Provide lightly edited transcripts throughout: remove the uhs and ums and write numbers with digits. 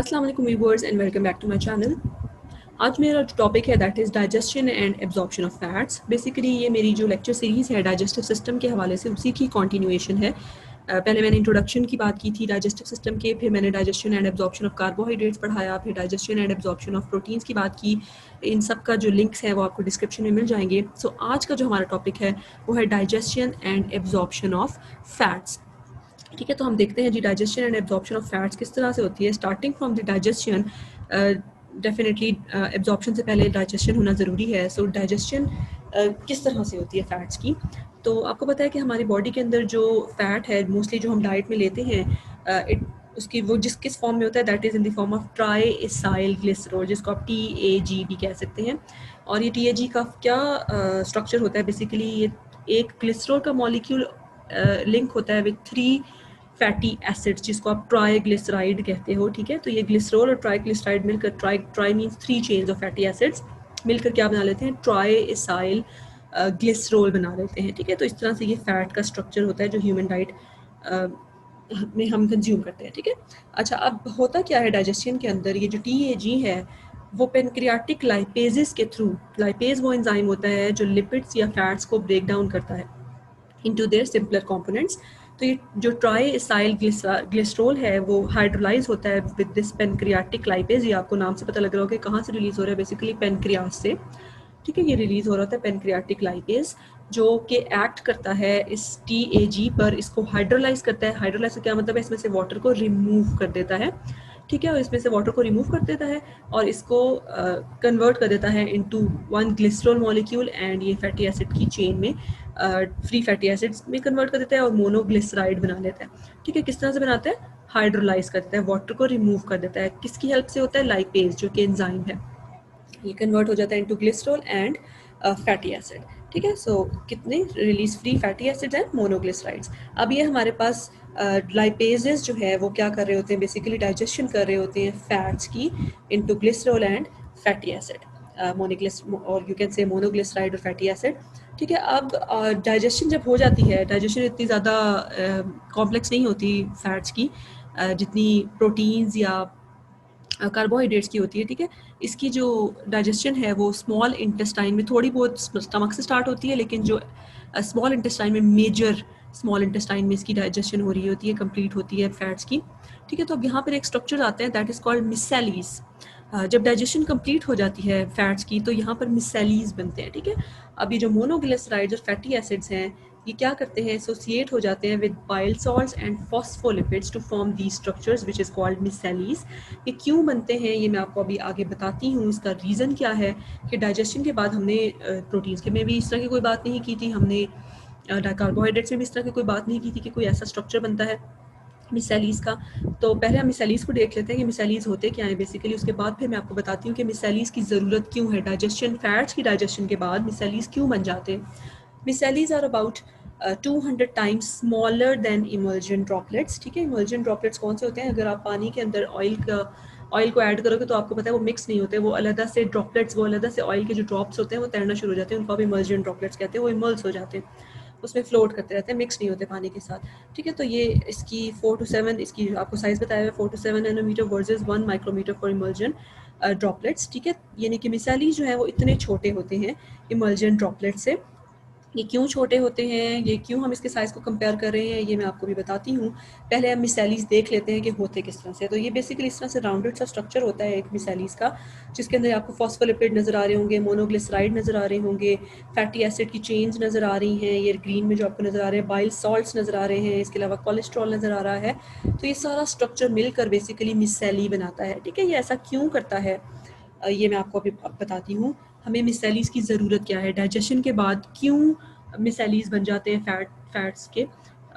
अस्सलाम वालेकुम viewers and welcome back to my channel. आज मेरा जो टॉपिक है that is digestion and absorption of fats. Basically ये मेरी जो लेक्चर सीरीज़ है डाइजेस्टिव सिस्टम के हवाले से उसी की कंटिन्यूएशन है। पहले मैंने इंट्रोडक्शन की बात की थी डाइजेस्टिव सिस्टम के, फिर मैंने digestion and absorption of carbohydrates पढ़ाया, फिर digestion and absorption of proteins की बात की। इन सब का जो लिंक्स है वो आपको डिस्क्रिप्शन में मिल जाएंगे। सो आज का जो हमारा टॉपिक है वो है digestion and absorption of fats. ठीक है, तो हम देखते हैं जी digestion and absorption of fats किस तरह से होती है। Starting from the digestion, definitely absorption से पहले डाइजेशन होना ज़रूरी है। सो डाइजेशन किस तरह से होती है फ़ैट्स की, तो आपको पता है कि हमारी बॉडी के अंदर जो फ़ैट है मोस्टली जो हम डाइट में लेते हैं, उसकी वो किस फॉर्म में होता है that is in the form of try acyl glycerol, जिसको आप TAG भी कह सकते हैं। और ये TAG का क्या स्ट्रक्चर होता है, बेसिकली ये एक ग्लिसरॉल का मॉलिक्यूल लिंक होता है विद 3 फैटी एसिड्स जिसको आप ट्राइग्लिसराइड कहते हो। ठीक है, तो ये ग्लिसरॉल और ट्राइग्लिसराइड मिलकर try means 3 chains of fatty acids मिलकर क्या बना लेते हैं, ट्राई एसाइल ग्लिसरॉल बना लेते हैं। ठीक है, तो इस तरह से ये फैट का स्ट्रक्चर होता है जो ह्यूमन डाइट में हम कंज्यूम करते हैं। ठीक है, अच्छा अब होता क्या है डाइजेशन के अंदर, ये जो TAG है वो पेनक्रियाटिक लाइपेजेस के थ्रू, लाइपेज वो एंजाइम होता है जो लिपिड्स या फैट्स को ब्रेक डाउन करता है into their simpler components। तो ये जो ट्राई एसाइल ग्लिसरॉल है वो हाइड्रोलाइज होता है विद दिस पेनक्रियाटिक लाइपेज। ये आपको नाम से पता लग रहा होगा कहाँ से रिलीज हो रहा है, बेसिकली पेनक्रियास से। ठीक है, ये रिलीज हो रहा होता है पेनक्रियाटिक लाइपेज जो कि एक्ट करता है इस TAG पर, इसको हाइड्रोलाइज करता है। हाइड्रोलाइज का क्या मतलब है, इसमें से वाटर को रिमूव कर देता है। ठीक है, और इसमें से वाटर को रिमूव कर देता है और इसको कन्वर्ट कर देता है into one glycerol molecule and ये फैटी एसिड की चेन में फ्री फैटी एसिड्स में कन्वर्ट कर देता है और मोनोग्लिसराइड बना लेता है। ठीक है, किस तरह से बनाता है, हाइड्रोलाइज कर देता है, वाटर को रिमूव कर देता है। किसकी हेल्प से होता है, लाइपेज जो कि एंजाइम है, ये कन्वर्ट हो जाता है into glycerol and fatty acid. ठीक है, सो कितने release free fatty acids and monoglycerides. अब ये हमारे पास लाइपेजेस जो है वो क्या कर रहे होते हैं, बेसिकली डाइजेशन कर रहे होते हैं फैट्स की into glycerol and fatty acid, और यू कैन से मोनोग्लिसराइड और फैटी एसिड। ठीक है, अब डाइजेशन जब हो जाती है, डाइजेशन इतनी ज़्यादा कॉम्प्लेक्स नहीं होती फैट्स की जितनी प्रोटीन्स या कार्बोहाइड्रेट्स की होती है। ठीक है, इसकी जो डाइजेशन है वो स्मॉल इंटेस्टाइन में थोड़ी बहुत स्टमक से स्टार्ट होती है, लेकिन जो स्मॉल इंटेस्टाइन में, मेजर स्मॉल इंटेस्टाइन में इसकी डाइजेशन हो रही होती है, कंप्लीट होती है फैट्स की। ठीक है, तो अब यहाँ पर एक स्ट्रक्चर आता है दैट इज़ कॉल्ड मिसेलीज। जब डाइजेशन कंप्लीट हो जाती है फैट्स की तो यहाँ पर मिसेलीज बनते हैं। ठीक है, अब ये जो मोनोग्लिसराइड्स और फैटी एसिड्स हैं ये क्या करते हैं, एसोसिएट हो जाते हैं with bile salts and phospholipids to form the structures which is called micelles. ये क्यों बनते हैं ये मैं आपको अभी आगे बताती हूँ। इसका रीज़न क्या है कि डाइजेशन के बाद हमने प्रोटीन्स के में भी इस तरह की कोई बात नहीं की थी, हमने कार्बोहाइड्रेट्स में भी इस तरह की कोई बात नहीं की थी कि कोई ऐसा स्ट्रक्चर बनता है मिसेलीज का। तो पहले हम मिसेलीज को देख लेते हैं कि मिसेलीज होते क्या हैं बेसिकली, उसके बाद फिर मैं आपको बताती हूँ कि मिसेलीज की ज़रूरत क्यों है। डाइजेशन, फैट्स की डाइजेशन के बाद मिसेलीज क्यों बन जाते हैं। Micelles are about 200 times smaller than emulsion droplets. ठीक है, इमल्जन ड्रॉपलेट्स कौन से होते हैं, अगर आप पानी के अंदर ऑयल को ऐड करोगे तो आपको पता है वो मिक्स नहीं होते, वो अलग से ड्रॉपलेट्स, वो अलग से ऑयल के जो ड्रॉप्स होते हैं वो तैरना शुरू हो जाते हैं, उनको आप इमल्जन ड्रॉपलेट्स कहते हैं। वो इमल्स हो जाते हैं, उसमें फ्लोट करते रहते हैं, मिक्स नहीं होते पानी के साथ। ठीक है, तो ये इसकी 4 to 7 इसकी आपको साइज़ बताया हुआ है, 4 to 7 nanometre versus 1 micrometre for emulsion droplets. ठीक है, यानी कि मिसाली जो है वो इतने छोटे होते हैं इमल्जन ड्रॉपलेट से। ये क्यों छोटे होते हैं, ये क्यों हम इसके साइज़ को कंपेयर कर रहे हैं, ये मैं आपको भी बताती हूँ। पहले हम मिसेलीज देख लेते हैं कि होते किस तरह से। तो ये बेसिकली इस तरह से राउंडेड सा स्ट्रक्चर होता है एक मिसेलीज का, जिसके अंदर आपको फॉस्फोलिपिड नज़र आ रहे होंगे, मोनोग्लिसराइड नज़र आ रहे होंगे, फैटी एसिड की चेन्स नज़र आ रही हैं, ये ग्रीन में जो आपको नज़र आ रहे हैं बाइल सॉल्ट्स नज़र आ रहे हैं, इसके अलावा कोलेस्ट्रॉल नज़र आ रहा है। तो ये सारा स्ट्रक्चर मिलकर बेसिकली मिसेली बनाता है। ठीक है, ये ऐसा क्यों करता है ये मैं आपको अभी बताती हूँ। हमें मिसेलीज की ज़रूरत क्या है, डाइजेशन के बाद क्यों मिसेलीज बन जाते हैं फैट्स के।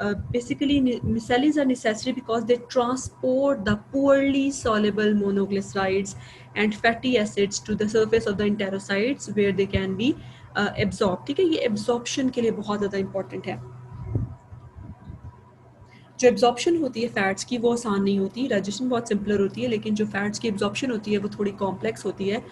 Basically micelles are necessary because they transport the poorly soluble monoglycerides and fatty acids to the surface of the enterocytes where they can be absorb. ठीक है, ये एब्जॉर्प्शन के लिए बहुत ज़्यादा इंपॉर्टेंट है। जो एब्जॉर्प्शन होती है फैट्स की वो आसान नहीं होती, डाइजेशन बहुत सिंपलर होती है, लेकिन जो फैट्स की एब्जॉर्प्शन होती है वो थोड़ी कॉम्प्लेक्स होती है।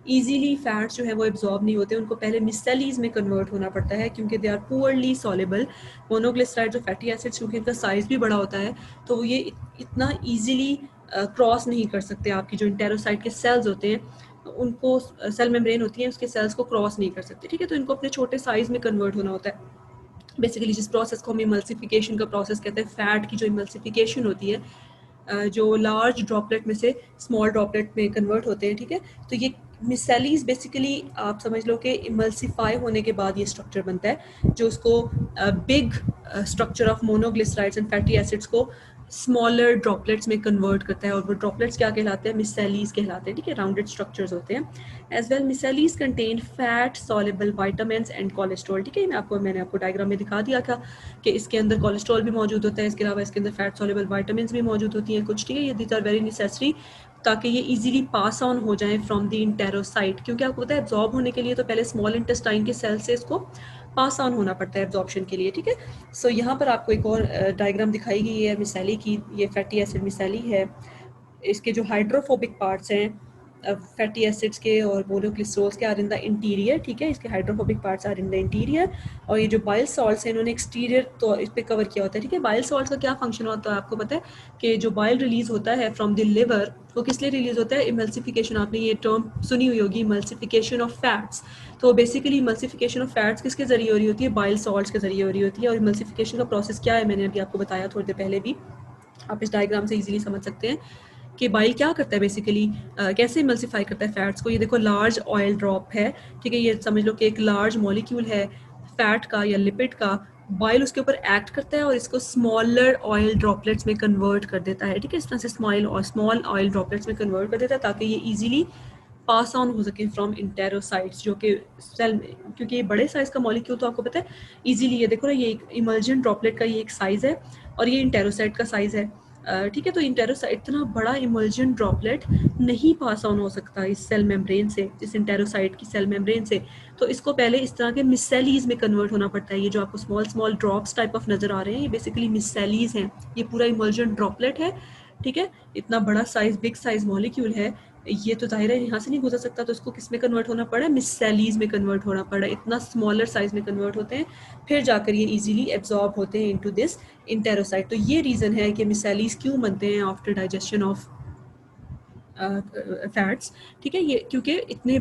ईजीली फैट्स जो है वो एब्जॉर्ब नहीं होते, उनको पहले मिसेलीज में कन्वर्ट होना पड़ता है क्योंकि they are poorly soluble. Monoglycerides और फैटी एसिड्स क्योंकि इनका साइज़ भी बड़ा होता है तो ये इतना ईजीली क्रॉस नहीं कर सकते, आपकी जो इंटेरोसाइट के सेल्स होते हैं उनको, सेल मेम्ब्रेन होती है उसके सेल्स को क्रॉस नहीं कर सकते, ठीक है। तो इनको अपने छोटे साइज़ में कन्वर्ट होना होता है बेसिकली, जिस प्रोसेस को हम इमल्सिफिकेशन का प्रोसेस कहते हैं। फैट की जो इमल्सिफिकेशन होती है, जो लार्ज ड्रॉपलेट में से स्मॉल ड्रॉपलेट में कन्वर्ट होते हैं, ठीक है। तो ये मिसेलीज बेसिकली आप समझ लो कि इमल्सिफाई होने के बाद ये स्ट्रक्चर बनता है जो उसको big structure of monoglycerides and fatty acids को स्मॉलर ड्रॉपलेट्स में कन्वर्ट करता है, और वो ड्रॉपलेट्स क्या कहलाते हैं, मिसेलीज कहलाते हैं, ठीक है। राउंडेड स्ट्रक्चर्स होते हैं। As well micelles contain fat soluble vitamins and cholesterol, ठीक है। मैंने आपको डायग्राम में दिखा दिया था कि इसके अंदर कोलेस्ट्रॉल भी मौजूद होता है, इसके अलावा इसके अंदर फैट सॉल्युबल विटामिन्स भी मौजूद होती हैं कुछ, ठीक है। ये दीज आर वेरी नेसेसरी ताकि ये इजीली पास ऑन हो जाए फ्रॉम द इंटेरोसाइट, क्योंकि आपको पता है एब्जॉर्ब होने के लिए तो पहले स्मॉल इंटेस्टाइन के सेल से इसको पास ऑन होना पड़ता है एब्जॉर्प्शन के लिए, ठीक है। सो यहाँ पर आपको एक और डायग्राम दिखाई गई है मिसेली की। ये फैटी एसिड मिसेली है। इसके जो हाइड्रोफोबिक पार्ट्स हैं फैटी एसिड्स के और मोनोग्लिसरोल्स के आर इन द इंटीरियर, ठीक है। इसके hydrophobic parts are in the interior, और ये जो बाइल सॉल्ट्स हैं इन्होंने एक्सटीरियर तो इस पर कवर किया होता है, ठीक है। बाइल सॉल्ट्स का क्या फंक्शन होता है आपको पता है कि जो बाइल रिलीज होता है फ्रॉम द लिवर, वो किस लिए रिलीज होता है, इमल्सिफिकेशन। आपने ये टर्म सुनी हुई होगी, इमल्सिफिकेशन ऑफ फैट्स। तो बेसिकली इमल्सिफिकेशन ऑफ फैट्स किसके जरिए हो रही होती है, बाइल सॉल्ट्स के जरिए हो रही होती है। और इमल्सिफिकेशन का प्रोसेस क्या है, मैंने अभी आपको बताया थोड़ी देर पहले भी, आप इस डायग्राम से इजीली समझ सकते हैं कि बाइल क्या करता है बेसिकली, कैसे इमल्सिफाई करता है फैट्स को। ये देखो लार्ज ऑयल ड्रॉप है, ठीक है। ये समझ लो कि एक लार्ज मॉलिक्यूल है फैट का या लिपिड का, बाइल उसके ऊपर एक्ट करता है और इसको स्मॉलर ऑयल ड्रॉपलेट्स में कन्वर्ट कर देता है, ठीक है। इस तरह से स्मॉल ऑयल ड्रॉपलेट्स में कन्वर्ट कर देता है ताकि ये ईजिली पास ऑन हो सके फ्रॉम इंटेरोसाइट्स, जो कि सेल में, क्योंकि ये बड़े साइज़ का मॉलिक्यूल तो आपको पता है ईजिली, ये देखो ना, ये एक इमल्जेंट ड्रॉपलेट का ये एक साइज़ है और ये इंटेरोसाइट का साइज़ है, ठीक है। तो इंटेरोसाइट, इतना बड़ा इमल्जेंट ड्रॉपलेट नहीं पास ऑन हो सकता इस सेल मेम्ब्रेन से, इस इंटेरोसाइट की सेल मेम्ब्रेन से। तो इसको पहले इस तरह के मिसेलीज में कन्वर्ट होना पड़ता है। ये जो आपको small small drops type of नज़र आ रहे हैं, ये बेसिकली मिसेलीज हैं। ये पूरा इमल्जेंट ड्रॉपलेट है, ठीक है। इतना बड़ा साइज, बिग साइज मॉलिक्यूल है, ये तो जाहिर है यहाँ से नहीं गुजर सकता, तो इसको किस में कन्वर्ट होना पड़ा, मिसेलीज में कन्वर्ट होना पड़ा। इतना स्मॉलर साइज में कन्वर्ट होते हैं, फिर जाकर ये इजीली एब्जॉर्ब होते हैं इनटू दिस इंटेरोसाइट। तो ये रीज़न है कि मिसेलीज क्यों बनते हैं आफ्टर डाइजेशन ऑफ फैट्स, ठीक है। ये क्योंकि इतने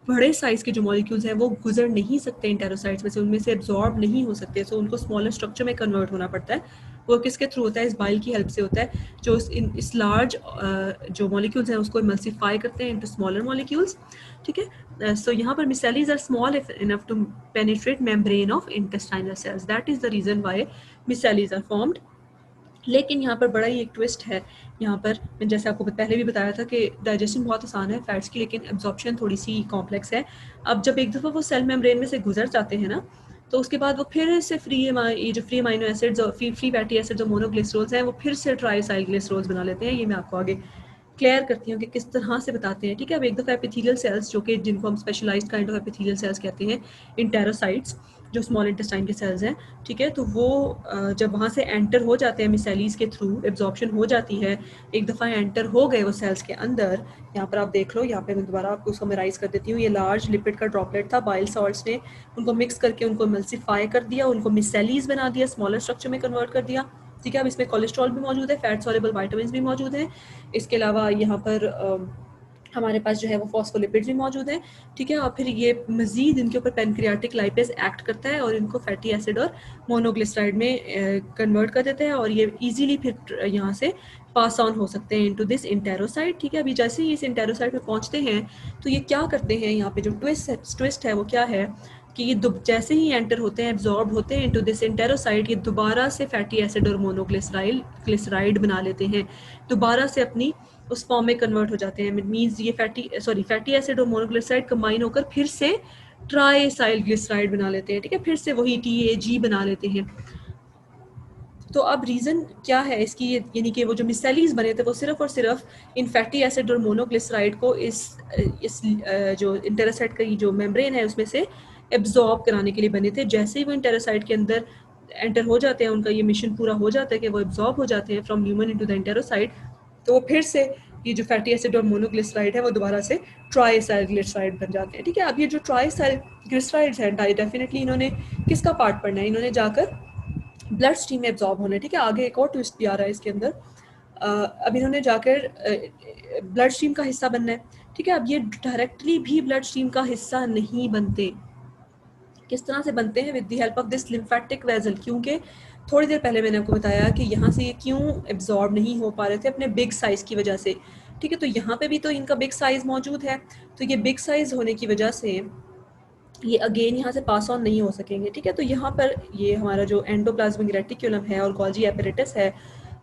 बड़े साइज़ के जो मॉलिक्यूल्स हैं वो गुजर नहीं सकते इंटेरोसाइट्स में से, उनमें से एब्जॉर्ब नहीं हो सकते, सो उनको स्मॉलर स्ट्रक्चर में कन्वर्ट होना पड़ता है। वो किसके थ्रू होता है, इस बाइल की हेल्प से होता है, जो इस लार्ज जो मॉलिक्यूल्स हैं उसको इमल्सिफाई करते हैं इनटू स्मॉलर मॉलिक्यूल्स, ठीक है। सो यहाँ पर micelles are small enough to penetrate membrane of intestinal cells, that is the reason why micelles are formed. लेकिन यहाँ पर बड़ा ही एक ट्विस्ट है। यहाँ पर मैं जैसे आपको पहले भी बताया था कि डाइजेशन बहुत आसान है फैट्स की, लेकिन एब्जॉर्प्शन थोड़ी सी कॉम्प्लेक्स है। अब जब एक दफ़ा वो सेल मेम्ब्रेन में से गुजर जाते हैं ना, तो उसके बाद वो फिर से ये जो फ्री अमाइनो एसिड्स और फ्री फैटी एसिड्स और मोनोग्लिसरोल्स हैं वो फिर से ट्राइसाइक्लिसरोल्स बना लेते हैं। ये मैं आपको आगे क्लियर करती हूँ कि किस तरह से बताते हैं, ठीक है। अब एक दफ़ा एपिथेलियल सेल्स, जो कि जिनको हम specialized kind of epithelial cells कहते हैं, इंटेरोसाइट्स, जो स्मॉल इंटेस्टाइन के सेल्स हैं, ठीक है। तो वो जब वहाँ से एंटर हो जाते हैं मिसेलीज के थ्रू, एब्जॉर्प्शन हो जाती है, एक दफ़ा एंटर हो गए वो सेल्स के अंदर, यहाँ पर आप देख लो, यहाँ पे मैं दोबारा आपको समराइज़ कर देती हूँ। ये लार्ज लिपिड का ड्रॉपलेट था, बाइल सॉल्ट्स ने उनको मिक्स करके उनको एमल्सिफाई कर दिया, उनको मिसेलीज बना दिया, स्मॉलर स्ट्रक्चर में कन्वर्ट कर दिया, ठीक है। अब इसमें कोलेस्ट्रॉल भी मौजूद है, फैट सॉल्युबल विटामिन्स भी मौजूद हैं। इसके अलावा यहाँ पर हमारे पास जो है वो फॉस्फोलिपिड्स भी मौजूद हैं, ठीक है। और फिर ये मज़ीद इनके ऊपर पेनक्रियाटिक लाइपेज एक्ट करता है और इनको फैटी एसिड और मोनोग्लिसराइड में कन्वर्ट कर देता है, और ये इजीली फिर यहाँ से पास ऑन हो सकते हैं इनटू दिस इंटेरोसाइट, ठीक है। अभी जैसे ही इस इंटेरोसाइट में पहुँचते हैं तो ये क्या करते हैं, यहाँ पे जो ट्विस्ट है वो क्या है कि ये जैसे ही एंटर होते हैं, एब्जॉर्ब होते हैं इनटू दिस इंटेरोसाइट, ये दोबारा से फैटी एसिड और मोनोग्लिसराइड बना लेते हैं, दोबारा से अपनी उस फॉर्म में कन्वर्ट हो जाते हैं। मींस ये फैटी एसिड और मोनोग्लिसराइड कंबाइन होकर फिर से ट्राइसाइल ग्लिसराइड बना लेते हैं, ठीक है। फिर से वही TAG बना लेते हैं। तो अब रीज़न क्या है इसकी, यानी कि वो जो मिसेलीज बने थे वो सिर्फ और सिर्फ इन फैटी एसिड और मोनोग्लिसराइड को इस जो इंटेरोसाइट का जो मेम्ब्रेन है उसमें से एब्जॉर्ब कराने के लिए बने थे। जैसे ही वो इंटेरोसाइट के अंदर एंटर हो जाते हैं, उनका ये मिशन पूरा हो जाता है कि वो एब्जॉर्ब हो जाते हैं फ्रॉम ह्यूमन इनटू द इंटेरोसाइट, तो वो फिर से ये जो फैटी एसिड और मोनोग्लिसराइड है वो दोबारा से ट्राइसाइल ग्लिसराइड बन जाते हैं, ठीक है। अब ये जो ट्राइसाइल ग्लिसराइड्स हैं, डेफिनेटली इन्होंने किसका पार्ट पढ़ना है, इन्होंने जाकर ब्लड स्ट्रीम में एब्जॉर्ब होना है, ठीक है। आगे एक और ट्विस्ट भी आ रहा है इसके अंदर। अब इन्होंने जाकर ब्लड स्ट्रीम का हिस्सा बनना है, ठीक है। अब ये डायरेक्टली भी ब्लड स्ट्रीम का हिस्सा नहीं बनते। किस तरह से बनते हैं? With the help of this lymphatic vessel, क्योंकि थोड़ी देर पहले मैंने आपको बताया कि यहाँ से ये क्यों एब्जॉर्ब नहीं हो पा रहे थे अपने बिग साइज़ की वजह से, ठीक है। तो यहाँ पे भी तो इनका बिग साइज़ मौजूद है, तो ये बिग साइज़ होने की वजह से ये अगेन यहाँ से पास ऑन नहीं हो सकेंगे, ठीक है। तो यहाँ पर ये हमारा जो एंडोप्लाज्मिक रेटिकुलम है और गोल्जी एपेरेटस है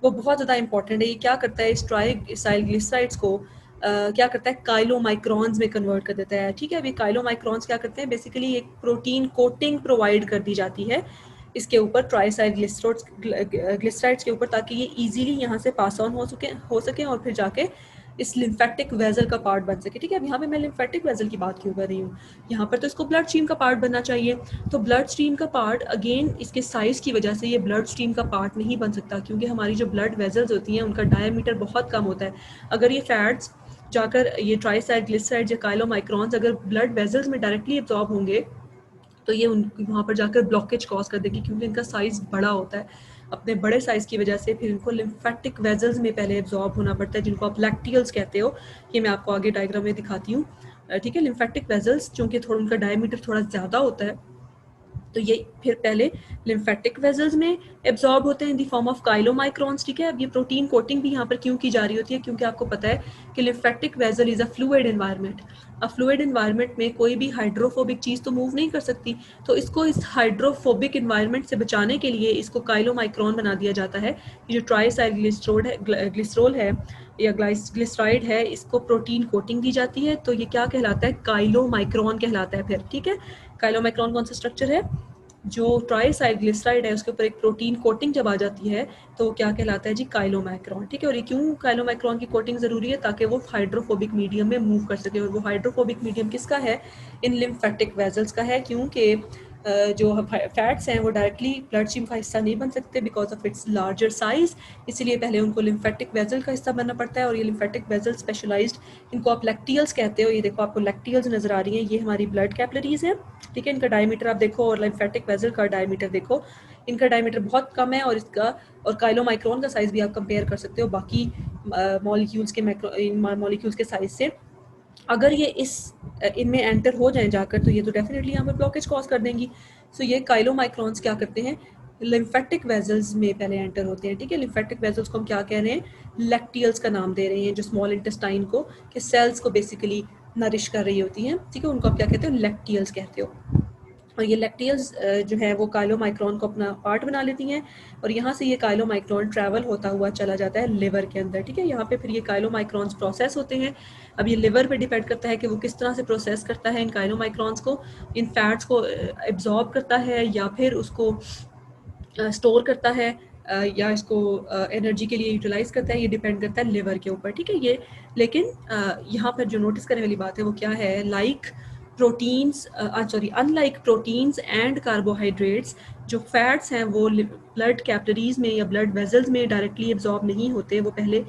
वो बहुत ज़्यादा इंपॉर्टेंट है। ये क्या करता है? इस ट्राइसाइक्लिसराइड्स को क्या करता है? काइलोमाइक्रॉन्स में कन्वर्ट कर देता है, ठीक है। अभी काइलोमाइक्रॉन्स क्या करते हैं? बेसिकली एक प्रोटीन कोटिंग प्रोवाइड कर दी जाती है इसके ऊपर, ट्राइसाइक्लिसराइड्स के ऊपर, ताकि ये इजीली यहाँ से पास ऑन हो सके और फिर जाके इस लिम्फेटिक वेजल का पार्ट बन सके, ठीक है। अब यहाँ पे मैं लिम्फेटिक वेजल की बात क्यों कर रही हूँ? यहाँ पर तो इसको ब्लड स्ट्रीम का पार्ट बनना चाहिए, तो ब्लड स्ट्रीम का पार्ट अगेन इसके साइज़ की वजह से ये ब्लड स्ट्रीम का पार्ट नहीं बन सकता, क्योंकि हमारी जो ब्लड वेजल्स होती हैं उनका डायमीटर बहुत कम होता है। अगर ये फैट्स जाकर ये ट्राइसाइक्लिसराइड या काइलोमाइक्रॉन्स अगर ब्लड वेजल्स में डायरेक्टली एब्जॉर्ब होंगे तो ये वहाँ पर जाकर ब्लॉकेज कॉज कर देगी, क्योंकि इनका साइज़ बड़ा होता है। अपने बड़े साइज़ की वजह से फिर इनको लिम्फेटिक वेजल्स में पहले एब्जॉर्ब होना पड़ता है, जिनको आप लैक्टियल्स कहते हो। ये मैं आपको आगे डायग्राम में दिखाती हूँ, ठीक है। लिम्फेटिक वेजल्स चूँकि थोड़ा उनका डायमीटर थोड़ा ज़्यादा होता है, तो ये फिर पहले लिम्फेटिक वेजल्स में एब्जॉर्ब होते हैं इन द फॉर्म ऑफ काइलोमाइक्रॉन्स, ठीक है। अब ये प्रोटीन कोटिंग भी यहाँ पर क्यों की जा रही होती है? क्योंकि आपको पता है कि lymphatic vessel is a fluid environment. अब फ्लूइड एनवायरनमेंट में कोई भी हाइड्रोफोबिक चीज़ तो मूव नहीं कर सकती, तो इसको इस हाइड्रोफोबिक एनवायरनमेंट से बचाने के लिए इसको काइलोमाइक्रॉन बना दिया जाता है। ये जो ग्लिसरॉल है या ग्लिसराइड है, इसको प्रोटीन कोटिंग दी जाती है, तो ये क्या कहलाता है? काइलोमाइक्रॉन कहलाता है फिर, ठीक है। काइलोमाइक्रॉन कौन सा स्ट्रक्चर है? जो ट्राइसाइक्लिसराइड है उसके ऊपर एक प्रोटीन कोटिंग जब आ जाती है तो क्या कहलाता है जी? काइलोमाइक्रॉन, ठीक है। और ये क्यों काइलोमाइक्रॉन की कोटिंग ज़रूरी है? ताकि वो हाइड्रोफोबिक मीडियम में मूव कर सके, और वो हाइड्रोफोबिक मीडियम किसका है? इन लिम्फेटिक वेजल्स का है, क्योंकि जो फैट्स हैं वो डायरेक्टली ब्लड स्ट्रीम का हिस्सा नहीं बन सकते because of its larger size, इसीलिए पहले उनको लिम्फेटिक वेजल का हिस्सा बनना पड़ता है। और ये लिम्फेटिक वेजल स्पेशलाइज्ड, इनको आप लैक्टियल्स कहते हो। ये देखो आपको लैक्टियल्स नज़र आ रही हैं, ये हमारी ब्लड कैपिलरीज हैं, ठीक है। इनका डायमीटर आप देखो और लिम्फेटिक वेजल का डायमीटर देखो, इनका डायमीटर बहुत कम है, और इसका और काइलोमाइक्रॉन का साइज़ भी आप कंपेयर कर सकते हो बाकी मॉलिक्यूल्स के साइज़ से। अगर ये इनमें एंटर हो जाएं जाकर, तो ये तो डेफिनेटली यहाँ पर ब्लॉकेज कॉज कर देंगी। सो ये काइलोमाइक्रॉन्स क्या करते हैं? लिम्फेटिक वेजल्स में पहले एंटर होते हैं, ठीक है। लिम्फेटिक वेजल्स को हम क्या कह रहे हैं? लैक्टियल्स का नाम दे रहे हैं, जो स्मॉल इंटेस्टाइन को के सेल्स को बेसिकली नरिश कर रही होती हैं, ठीक है। उनको आप क्या कहते हो? लैक्टियल्स कहते हो। और ये लैक्टियल्स जो है वो काइलोमाइक्रॉन को अपना पार्ट बना लेती हैं, और यहाँ से ये काइलोमाइक्रॉन ट्रैवल होता हुआ चला जाता है लिवर के अंदर, ठीक है। यहाँ पे फिर ये काइलोमाइक्रॉन्स प्रोसेस होते हैं। अब ये लिवर पे डिपेंड करता है कि वो किस तरह से प्रोसेस करता है इन काइलोमाइक्रॉन्स को, इन फैट्स को एब्जॉर्ब करता है या फिर उसको स्टोर करता है, या इसको एनर्जी के लिए यूटिलाइज करता है। ये डिपेंड करता है लिवर के ऊपर, ठीक है। ये लेकिन यहाँ पर जो नोटिस करने वाली बात है वो क्या है? अनलाइक प्रोटीन्स एंड कार्बोहाइड्रेट्स, जो फैट्स हैं वो ब्लड कैपिलरीज में या ब्लड वेजल्स में डायरेक्टली एब्जॉर्ब नहीं होते, वो पहले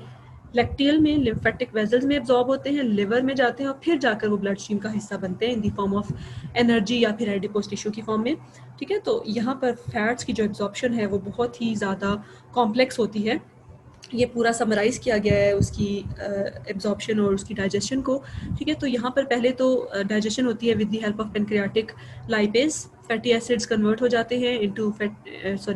लैक्टियल में लिम्फेटिक वेजल्स में एब्जॉर्ब होते हैं, लिवर में जाते हैं और फिर जाकर वो ब्लड स्ट्रीम का हिस्सा बनते हैं in the form of energy या फिर एडिपोज टिश्यू की फॉर्म में, ठीक है। तो यहाँ पर फैट्स की जो एब्जॉर्प्शन है वो बहुत ही ज़्यादा कॉम्प्लेक्स होती है। ये पूरा समराइज़ किया गया है उसकी एब्जॉर्प्शन और उसकी डाइजेशन को, ठीक है। तो यहाँ पर पहले तो डाइजेशन होती है with the help of pancreatic lipase, fatty acids convert हो जाते हैं इनटू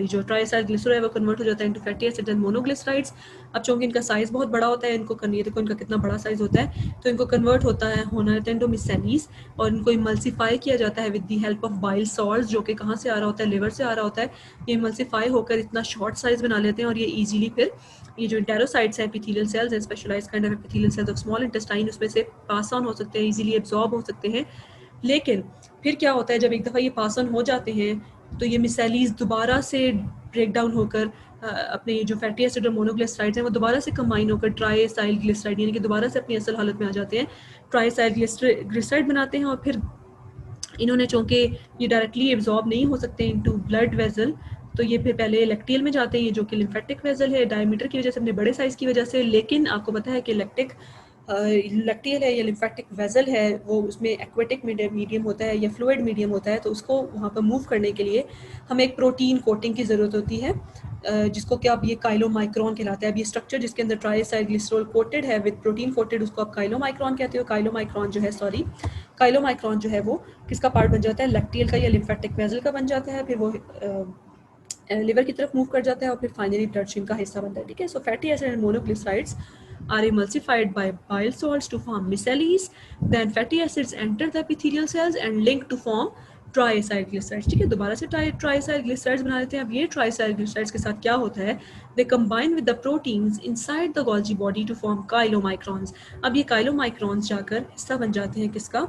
जो ट्राइसाइक्लिसराइड है वो कन्वर्ट हो जाता है into fatty acids and monoglycerides. अब चूँकि इनका साइज़ बहुत बड़ा होता है, इनको ये देखो इनका कितना बड़ा साइज़ होता है, तो इनको कन्वर्ट होना रहता है इनटू मिसेलीज, और इनको इमल्सीफाई किया जाता है with the help of bile salts, जो कि कहाँ से आ रहा होता है? लिवर से आ रहा होता है। ये इमल्सीफाई होकर इतना शॉर्ट साइज़ बना लेते हैं, और ये ईजिली फिर ये जो इंटेरोसाइट्स हैं, एपिथेलियल सेल्स हैं, specialized kind of epithelial cells of small intestine, उसमें से पास ऑन हो सकते हैं, इजीली एब्जॉर्ब हो सकते हैं। लेकिन फिर क्या होता है? जब एक दफ़ा ये पास ऑन हो जाते हैं तो ये मिसेलीज दोबारा से ब्रेक डाउन होकर अपने जो फैटी एसिड और मोनोग्लिसराइड्स हैं वो दोबारा से कंबाइन होकर ट्राइसाइल ग्लिसराइड यानी कि दोबारा से अपनी असल हालत में आ जाते हैं, ट्राइसाइल ग्लिसराइड बनाते हैं। और फिर इन्होंने चूँकि ये डायरेक्टली एब्जॉर्ब नहीं हो सकते इनटू ब्लड वेजल, तो ये फिर पहले लैक्टियल में जाते हैं, ये जो कि लिम्फेटिक वेजल है, डायमीटर की वजह से, अपने बड़े साइज़ की वजह से। लेकिन आपको पता है कि लैक्टियल है या लिम्फेटिक वेजल है, वो उसमें एक्वेटिक मीडियम होता है या फ्लूइड मीडियम होता है, तो उसको वहाँ पर मूव करने के लिए हमें एक प्रोटीन कोटिंग की ज़रूरत होती है। जिसको कि आप ये काइलोमाइक्रोन कहलाता है। अब ये स्ट्रक्चर जिसके अंदर ट्राइसाइक्लिसरॉल कोटेड है विद प्रोटीन कोटेड, उसको आप काइलोमाइक्रोन कहते हो। काइलोमाइक्रोन जो है वो किसका पार्ट बन जाता है, लैक्टियल का या लिम्फेटिक वेसल का बन जाता है, फिर वो लिवर की तरफ मूव कर जाता है और फिर फाइनली ब्लड स्ट्रीम का हिस्सा बनता है। ठीक है, so fatty acid and monoglycerides are emulsified by bile salts to form micelles. Then fatty acids enter the epithelial cells and link to form ट्राइसाइक्लिसराइड्स। ठीक है, दोबारा से ट्राइसाइक्लिसराइड्स बना लेते हैं। अब ये ट्राइसाइक्लिसराइड्स के साथ क्या होता है, they combine with the proteins inside the Golgi body to form chylomicrons. अब ये काइलोमाइक्रॉन्स जाकर हिस्सा बन जाते हैं किसका,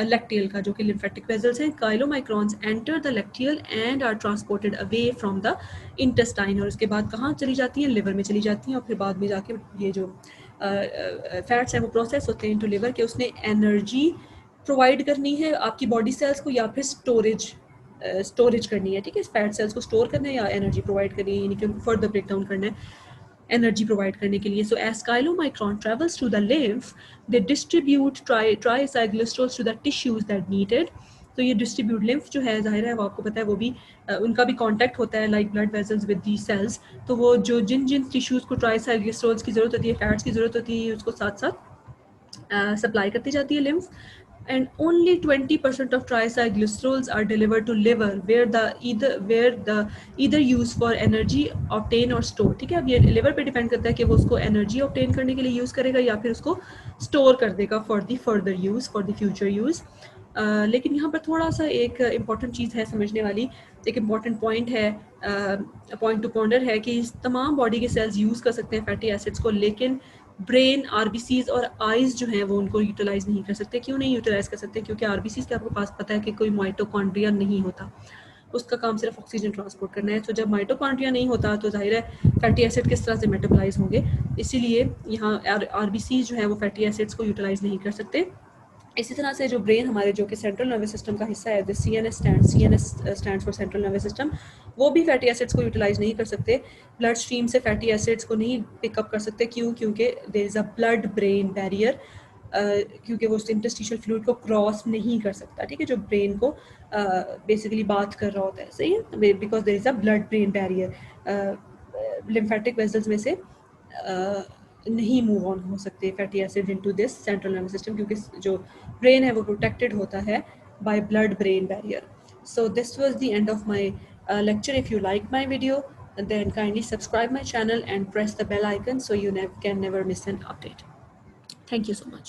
लैक्टियल का, जो कि लिम्फेटिक वेजल्स हैं। Chylomicrons enter the lacteal and are transported away from the intestine, और उसके बाद कहाँ चली जाती हैं, लिवर में चली जाती हैं, और फिर बाद में जाके ये जो फैट्स हैं वो प्रोसेस होते हैं इनटू लिवर के। उसने एनर्जी प्रोवाइड करनी है आपकी बॉडी सेल्स को, या फिर स्टोरेज करनी है। ठीक है, फैट सेल्स को स्टोर करना है या एनर्जी प्रोवाइड करनी है, यानी कि फर्दर ब्रेक डाउन करना है एनर्जी प्रोवाइड करने के लिए। So as chylomicron travels through the lymph, they distribute triglycerides to the tissues that needed. तो ये डिस्ट्रीब्यूट लिम्फ जो है, जाहिर है वो आपको पता है, वो भी उनका भी कांटेक्ट होता है like blood vessels with the cells. तो वो जो जिन जिन टिश्यूज़ को ट्राइसाइक्लिसराइड्स की ज़रूरत होती है, फैट्स की ज़रूरत होती है, उसको साथ साथ सप्लाई करती जाती है lymph. And only 20% of triacylglycerols are delivered to liver where the either used for energy obtain or store। ठीक है, अब ये लिवर पे डिपेंड करता है कि वो उसको एनर्जी ऑब्टेन करने के लिए यूज़ करेगा या फिर उसको स्टोर कर देगा for the further use, for the future use. लेकिन यहाँ पर थोड़ा सा एक इम्पॉर्टेंट चीज़ है समझने वाली, एक इम्पॉर्टेंट पॉइंट है, पॉइंट टू पॉन्डर है कि तमाम बॉडी के सेल्स यूज़ कर सकते हैं फैटी एसिड्स को, लेकिन ब्रेन, आरबीसीज और आइज़ जो हैं वो उनको यूटिलाइज नहीं कर सकते। क्यों नहीं यूटिलाइज कर सकते, क्योंकि आरबीसीज के आपको पास पता है कि कोई माइटोकॉन्ड्रिया नहीं होता, उसका काम सिर्फ ऑक्सीजन ट्रांसपोर्ट करना है। तो जब माइटोकॉन्ड्रिया नहीं होता तो जाहिर है फैटी एसिड किस तरह से मेटाबोलाइज होंगे, इसीलिए यहाँ आरबीसीज जो है वो फैटी एसिड्स को यूटिलाइज नहीं कर सकते। इसी तरह से जो ब्रेन हमारे जो कि सेंट्रल नर्वस सिस्टम का हिस्सा है, CNS stands for central nervous system, वो भी फैटी एसिड्स को यूटिलाइज नहीं कर सकते, ब्लड स्ट्रीम से फैटी एसिड्स को नहीं पिकअप कर सकते। क्यों, क्योंकि there is a blood brain barrier, क्योंकि वो इंटरस्टिशियल फ्लूइड को क्रॉस नहीं कर सकता। ठीक है, जो ब्रेन को बेसिकली बात कर रहा होता है, सही है, because there is a blood brain barrier. Lymphatic vessels में से नहीं मूव ऑन हो सकते fatty acid into this central nervous system, क्योंकि जो ब्रेन है वो प्रोटेक्टेड होता है by blood brain barrier. So this was the end of my lecture. If you like my video, then kindly subscribe my channel and press the bell icon so you can never miss an update. Thank you so much.